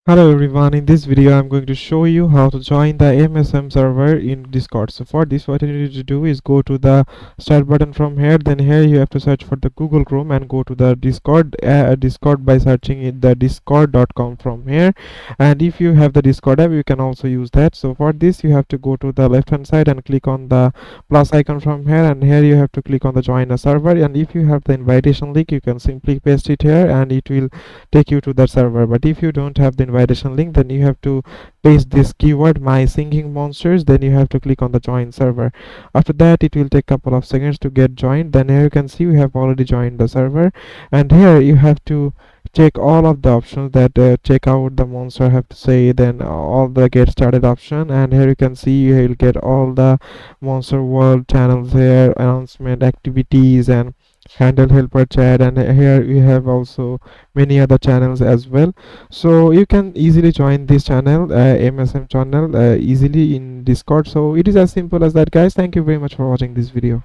Hello everyone, in this video I'm going to show you how to join the MSM server in Discord. So for this, what you need to do is go to the start button from here. Then here you have to search for the Google Chrome and go to the Discord by searching it the discord.com from here. And if you have the Discord app, you can also use that. So for this, you have to go to the left hand side and click on the plus icon from here, and here you have to click on the join a server. And if you have the invitation link, you can simply paste it here and it will take you to that server. But if you don't have the invitation link, then you have to paste this keyword my singing monsters, then you have to click on the join server. After that, it will take a couple of seconds to get joined. Then here you can see we have already joined the server, and here you have to check all of the options that check out the monster have to say, then all the get started option. And here you can see you will get all the monster world channels here, announcement, activities, and handle helper chat. And here we have also many other channels as well. So you can easily join this channel, MSM channel, easily in Discord. So it is as simple as that, guys. Thank you very much for watching this video.